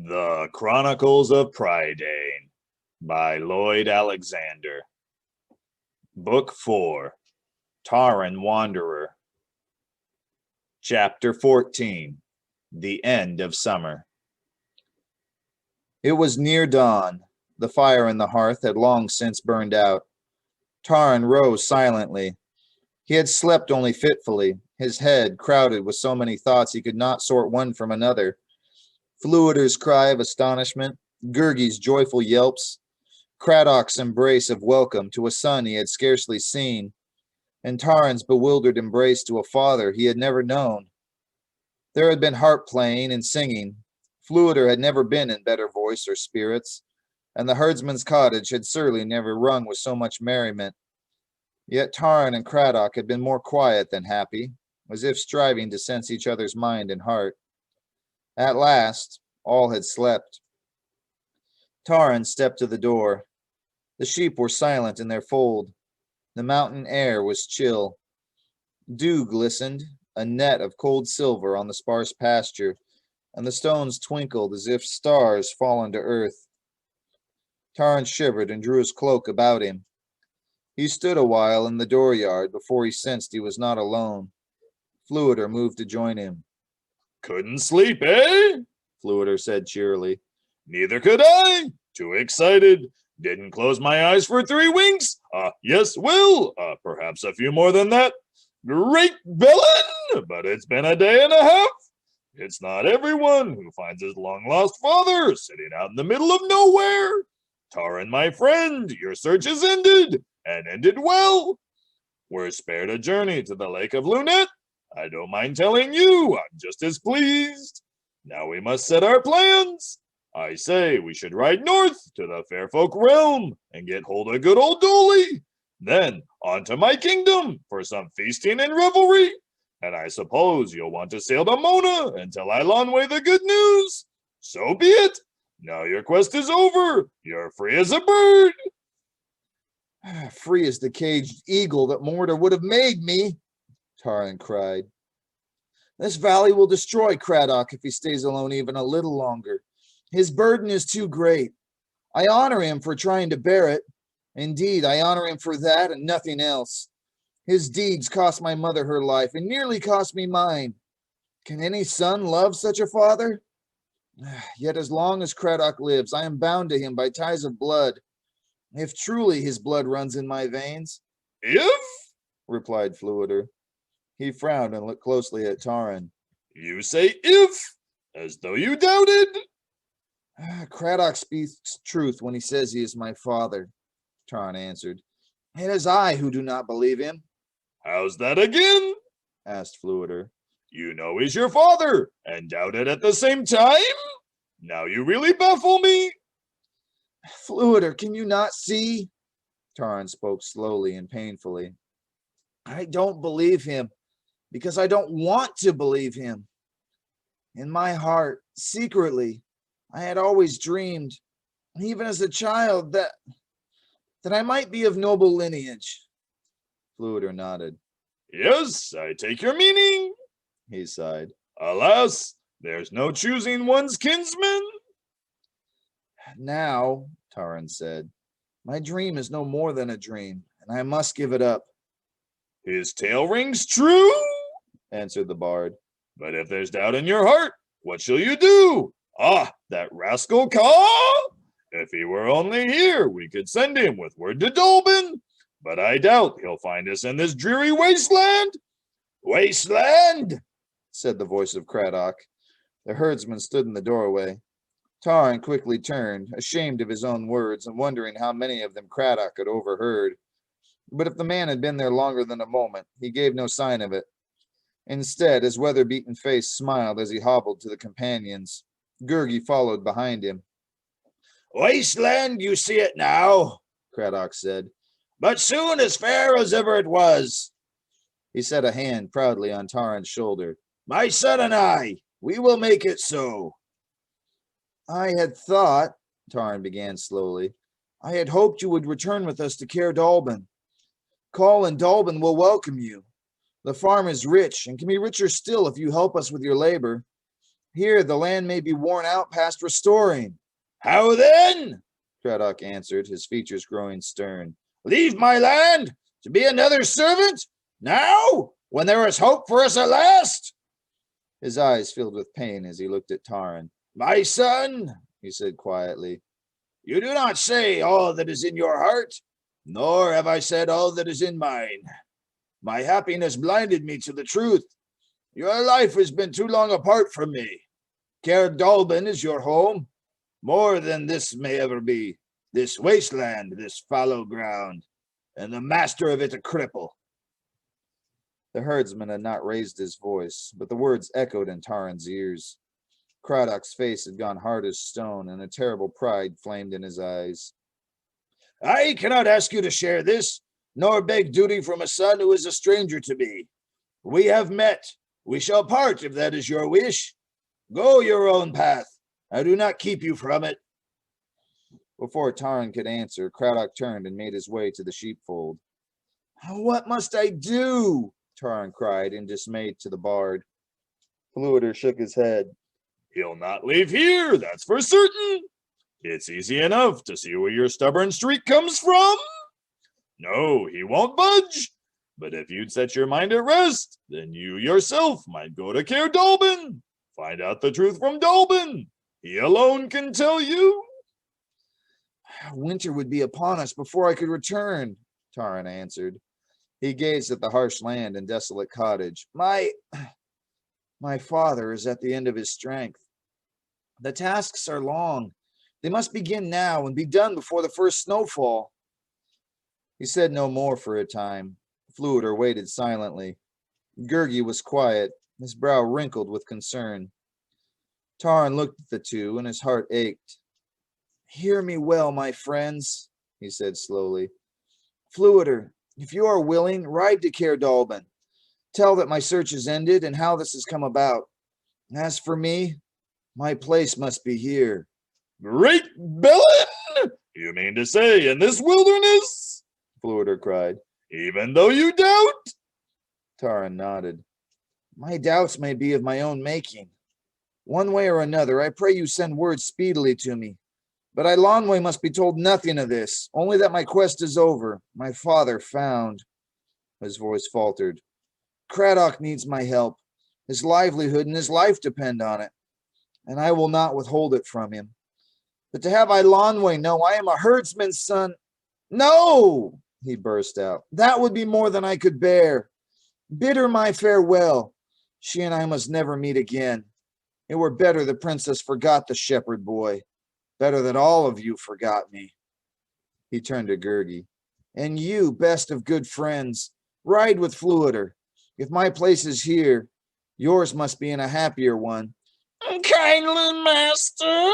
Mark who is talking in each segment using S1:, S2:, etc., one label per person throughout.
S1: The Chronicles of Prydain by Lloyd Alexander. Book 4, Taran Wanderer. Chapter 14, The End of Summer. It was near dawn. The fire in the hearth had long since burned out. Taran rose silently. He had slept only fitfully, his head crowded with so many thoughts he could not sort one from another. Fluider's cry of astonishment, Gurgi's joyful yelps, Craddock's embrace of welcome to a son he had scarcely seen, and Taran's bewildered embrace to a father he had never known. There had been harp playing and singing. Fluider had never been in better voice or spirits, and the herdsman's cottage had certainly never rung with so much merriment. Yet Taran and Craddock had been more quiet than happy, as if striving to sense each other's mind and heart. At last, all had slept. Taran stepped to the door. The sheep were silent in their fold. The mountain air was chill. Dew glistened, a net of cold silver on the sparse pasture, and the stones twinkled as if stars fallen to earth. Taran shivered and drew his cloak about him. He stood a while in the dooryard before he sensed he was not alone. Fluider moved to join him.
S2: "Couldn't sleep, eh?"
S1: Fluider said cheerily.
S2: "Neither could I. Too excited. Didn't close my eyes for 3 winks. Yes, will. Perhaps a few more than that. Great villain! But it's been a day and a half. It's not everyone who finds his long-lost father sitting out in the middle of nowhere. Taran, my friend, your search is ended, and ended well. We're spared a journey to the Lake of Lunette. I don't mind telling you, I'm just as pleased. Now we must set our plans. I say we should ride north to the Fairfolk realm and get hold of good old Dolly. Then on to my kingdom for some feasting and revelry. And I suppose you'll want to sail to Mona and tell Eilonwe the good news. So be it. Now your quest is over. You're free as a bird."
S1: "Free as the caged eagle that Mortar would have made me," Taran cried. "This valley will destroy Craddock if he stays alone even a little longer. His burden is too great. I honor him for trying to bear it. Indeed, I honor him for that and nothing else. His deeds cost my mother her life and nearly cost me mine. Can any son love such a father? Yet as long as Craddock lives, I am bound to him by ties of blood, if truly his blood runs in my veins."
S2: "If?"
S1: replied Fluider. He frowned and looked closely at Taran.
S2: "You say if, as though you doubted."
S1: "Craddock speaks truth when he says he is my father," Taran answered. "It is I who do not believe him."
S2: "How's that again?"
S1: asked Fluider.
S2: "You know he's your father, and doubt it at the same time? Now you really baffle me."
S1: "Fluider, can you not see?" Taran spoke slowly and painfully. "I don't believe him because I don't want to believe him. In my heart, secretly, I had always dreamed, even as a child, that I might be of noble lineage." Fluider nodded.
S2: "Yes, I take your meaning,"
S1: he sighed.
S2: "Alas, there's no choosing one's kinsman."
S1: "Now," Taran said, "my dream is no more than a dream, and I must give it up."
S2: "His tale rings true,"
S1: answered the bard.
S2: "But if there's doubt in your heart, what shall you do? That rascal Caw! If he were only here, we could send him with word to Dolben. But I doubt he'll find us in this dreary wasteland."
S1: "Wasteland?" said the voice of Craddock. The herdsman stood in the doorway. Taran quickly turned, ashamed of his own words and wondering how many of them Craddock had overheard. But if the man had been there longer than a moment, he gave no sign of it. Instead, his weather-beaten face smiled as he hobbled to the companions. Gurgi followed behind him. "Wasteland, you see it now," Craddock said, "but soon as fair as ever it was." He set a hand proudly on Taran's shoulder. "My son and I, we will make it so." "I had thought," Taran began slowly, "I had hoped you would return with us to Cair Dalben. Call and Dalben will welcome you. The farm is rich and can be richer still if you help us with your labor. Here, the land may be worn out past restoring.
S2: How then?
S1: Craddock answered, his features growing stern.
S2: Leave my land to be another servant? Now, when there is hope for us at last?
S1: His eyes filled with pain as he looked at Taran.
S2: My son, he said quietly, you do not say all that is in your heart, nor have I said all that is in mine. My happiness blinded me to the truth. Your life has been too long apart from me. Caer Dallben is your home. More than this may ever be. This wasteland, this fallow ground, and the master of it a cripple.
S1: The herdsman had not raised his voice, but the words echoed in Taran's ears. Craddock's face had gone hard as stone, and a terrible pride flamed in his eyes.
S2: I cannot ask you to share this, nor beg duty from a son who is a stranger to me. We have met. We shall part if that is your wish. Go your own path. I do not keep you from it.
S1: Before Taran could answer, Craddock turned and made his way to the sheepfold. What must I do? Taran cried in dismay to the bard. Fflewddur shook his head.
S2: He'll not leave here, that's for certain. It's easy enough to see where your stubborn streak comes from. No, he won't budge. But if you'd set your mind at rest, then you yourself might go to Caer Dallben. Find out the truth from Dallben. He alone can tell you.
S1: Winter would be upon us before I could return, Taran answered. He gazed at the harsh land and desolate cottage. My father is at the end of his strength. The tasks are long. They must begin now and be done before the first snowfall. He said no more for a time. Fflewddur waited silently. Gurgi was quiet, his brow wrinkled with concern. Taran looked at the two, and his heart ached. Hear me well, my friends, he said slowly. Fflewddur, if you are willing, ride to Caer Dallben. Tell that my search is ended and how this has come about. As for me, my place must be here.
S2: Great Bellin! You mean to say in this wilderness?
S1: Fflewddur cried.
S2: Even though you doubt?
S1: Taran nodded. My doubts may be of my own making. One way or another, I pray you send word speedily to me. But Eilonwy must be told nothing of this, only that my quest is over, my father found. His voice faltered. Craddock needs my help. His livelihood and his life depend on it, and I will not withhold it from him. But to have Eilonwy know I am a herdsman's son, no, he burst out. That would be more than I could bear. Bid her my farewell. She and I must never meet again. It were better the princess forgot the shepherd boy. Better that all of you forgot me. He turned to Gurgi. And you, best of good friends, ride with Fflewddur. If my place is here, yours must be in a happier one.
S2: Kindly master,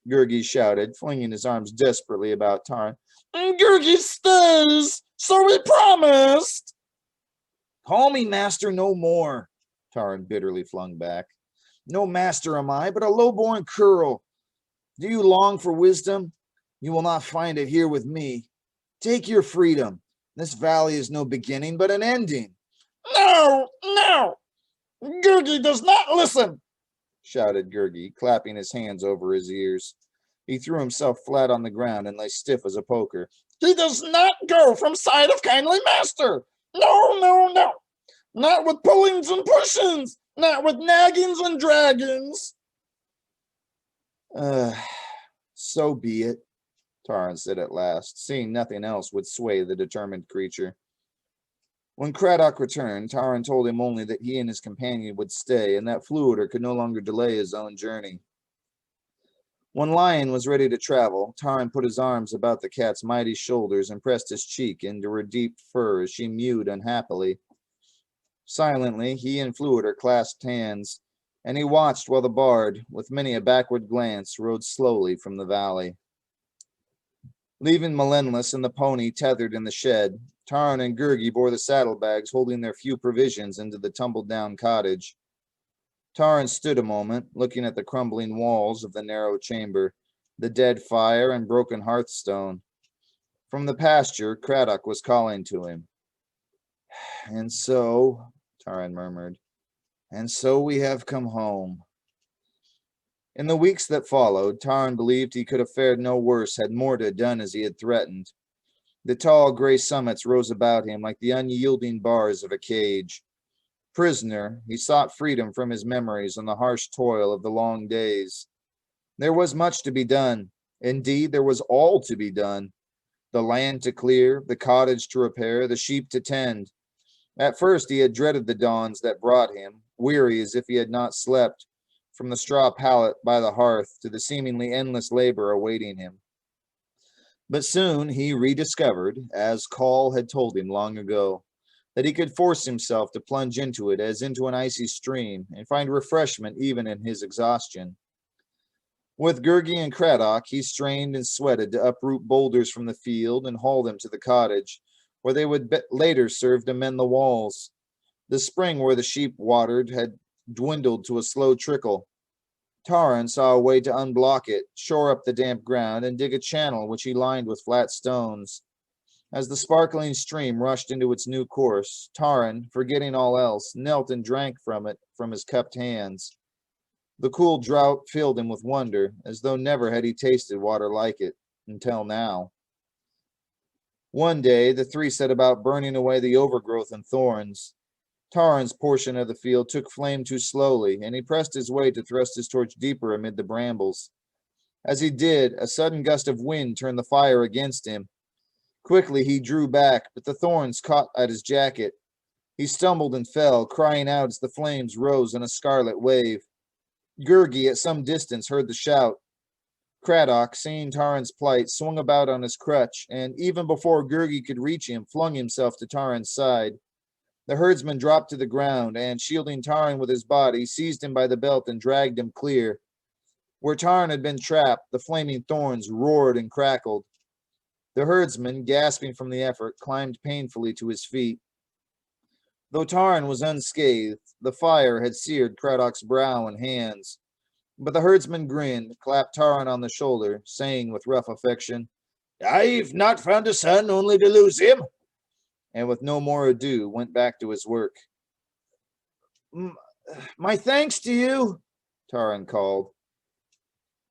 S1: Gurgi shouted, flinging his arms desperately about Taran.
S2: Gurgi stays, so we promised.
S1: Call me master no more, Taran bitterly flung back. No master am I, but a low-born churl. Do you long for wisdom? You will not find it here with me. Take your freedom. This valley is no beginning, but an ending.
S2: No, no. Gurgi does not listen,
S1: shouted Gurgi, clapping his hands over his ears. He threw himself flat on the ground and lay stiff as a poker.
S2: He does not go from side of kindly master. No, no, no. Not with pullings and pushings. Not with naggings and dragons.
S1: So be it, Taran said at last, seeing nothing else would sway the determined creature. When Craddock returned, Taran told him only that he and his companion would stay, and that Fflewddur could no longer delay his own journey. When Lion was ready to travel, Taran put his arms about the cat's mighty shoulders and pressed his cheek into her deep fur as she mewed unhappily. Silently, he and Fflewddur clasped hands, and he watched while the bard, with many a backward glance, rode slowly from the valley. Leaving Melendless and the pony tethered in the shed, Taran and Gurgi bore the saddlebags holding their few provisions into the tumbled-down cottage. Taran stood a moment, looking at the crumbling walls of the narrow chamber, the dead fire and broken hearthstone. From the pasture, Craddock was calling to him. And so, Taran murmured, and so we have come home. In the weeks that followed, Taran believed he could have fared no worse had Morta done as he had threatened. The tall gray summits rose about him like the unyielding bars of a cage. Prisoner, he sought freedom from his memories and the harsh toil of the long days. There was much to be done. Indeed, there was all to be done. The land to clear, the cottage to repair, the sheep to tend. At first he had dreaded the dawns that brought him, weary as if he had not slept, from the straw pallet by the hearth to the seemingly endless labor awaiting him. But soon he rediscovered, as Call had told him long ago, that he could force himself to plunge into it as into an icy stream and find refreshment even in his exhaustion. With Gurgi and Craddock, he strained and sweated to uproot boulders from the field and haul them to the cottage, where they would later serve to mend the walls. The spring where the sheep watered had dwindled to a slow trickle. Taran saw a way to unblock it, shore up the damp ground, and dig a channel which he lined with flat stones. As the sparkling stream rushed into its new course, Taran, forgetting all else, knelt and drank from it from his cupped hands. The cool draught filled him with wonder, as though never had he tasted water like it, until now. One day, the three set about burning away the overgrowth and thorns. Taran's portion of the field took flame too slowly, and he pressed his way to thrust his torch deeper amid the brambles. As he did, a sudden gust of wind turned the fire against him. Quickly he drew back, but the thorns caught at his jacket. He stumbled and fell, crying out as the flames rose in a scarlet wave. Gurgi, at some distance, heard the shout. Craddock, seeing Taran's plight, swung about on his crutch, and even before Gurgi could reach him, flung himself to Taran's side. The herdsman dropped to the ground, and, shielding Taran with his body, seized him by the belt and dragged him clear. Where Taran had been trapped, the flaming thorns roared and crackled. The herdsman, gasping from the effort, climbed painfully to his feet. Though Taran was unscathed, the fire had seared Craddock's brow and hands. But the herdsman grinned, clapped Taran on the shoulder, saying with rough affection, "I've not found a son only to lose him," and with no more ado went back to his work. "My thanks to you," Taran called.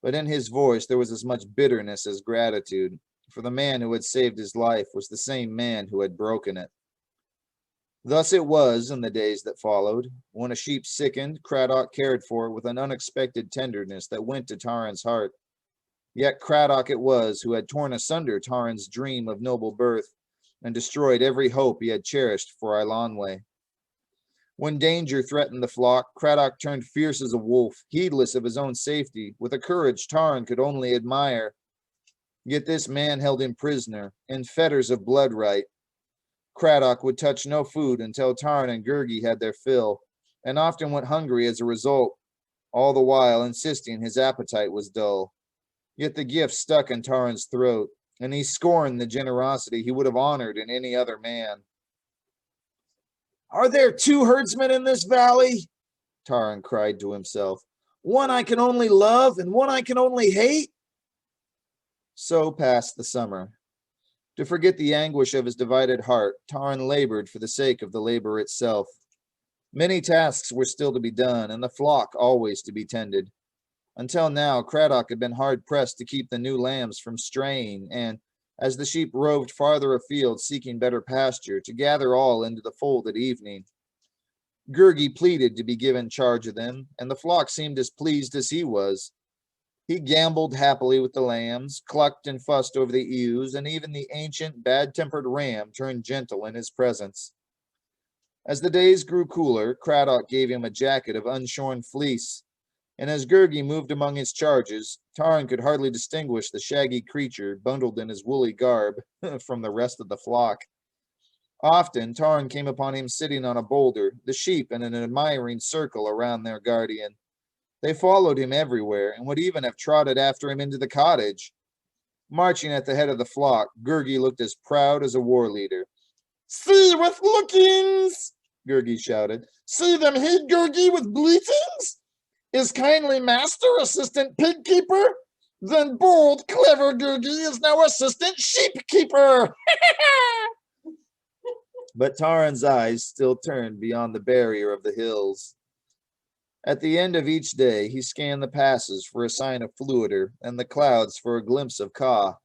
S1: But in his voice there was as much bitterness as gratitude, for the man who had saved his life was the same man who had broken it. Thus it was in the days that followed. When a sheep sickened, Craddock cared for it with an unexpected tenderness that went to Taran's heart. Yet Craddock it was who had torn asunder Taran's dream of noble birth and destroyed every hope he had cherished for Eilonwe. When danger threatened the flock, Craddock turned fierce as a wolf, heedless of his own safety, with a courage Taran could only admire. Yet this man held him prisoner, in fetters of blood right. Craddock would touch no food until Taran and Gurgi had their fill, and often went hungry as a result, all the while insisting his appetite was dull. Yet the gift stuck in Taran's throat, and he scorned the generosity he would have honored in any other man. "Are there two herdsmen in this valley?" Taran cried to himself. "One I can only love, and one I can only hate?" So passed the summer. To forget the anguish of his divided heart, Taran labored for the sake of the labor itself. Many tasks were still to be done, and the flock always to be tended. Until now, Craddock had been hard-pressed to keep the new lambs from straying, and, as the sheep roved farther afield seeking better pasture, to gather all into the fold at evening. Gurgi pleaded to be given charge of them, and the flock seemed as pleased as he was. He gambled happily with the lambs, clucked and fussed over the ewes, and even the ancient, bad-tempered ram turned gentle in his presence. As the days grew cooler, Craddock gave him a jacket of unshorn fleece, and as Gurgi moved among his charges, Taran could hardly distinguish the shaggy creature bundled in his woolly garb from the rest of the flock. Often, Taran came upon him sitting on a boulder, the sheep in an admiring circle around their guardian. They followed him everywhere, and would even have trotted after him into the cottage. Marching at the head of the flock, Gurgi looked as proud as a war leader. "See with lookings!" Gurgi shouted. "See them heed Gurgi with bleatings? Is kindly master assistant pig keeper? Then bold, clever Gurgi is now assistant sheep keeper!" But Taran's eyes still turned beyond the barrier of the hills. At the end of each day, he scanned the passes for a sign of Fluider and the clouds for a glimpse of Ka.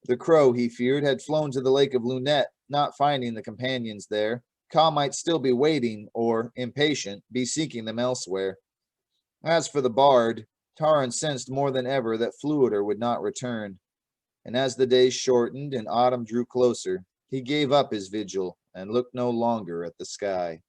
S1: The crow, he feared, had flown to the lake of Lunette, not finding the companions there. Ka might still be waiting, or, impatient, be seeking them elsewhere. As for the bard, Taran sensed more than ever that Fluider would not return, and as the days shortened and autumn drew closer, he gave up his vigil and looked no longer at the sky.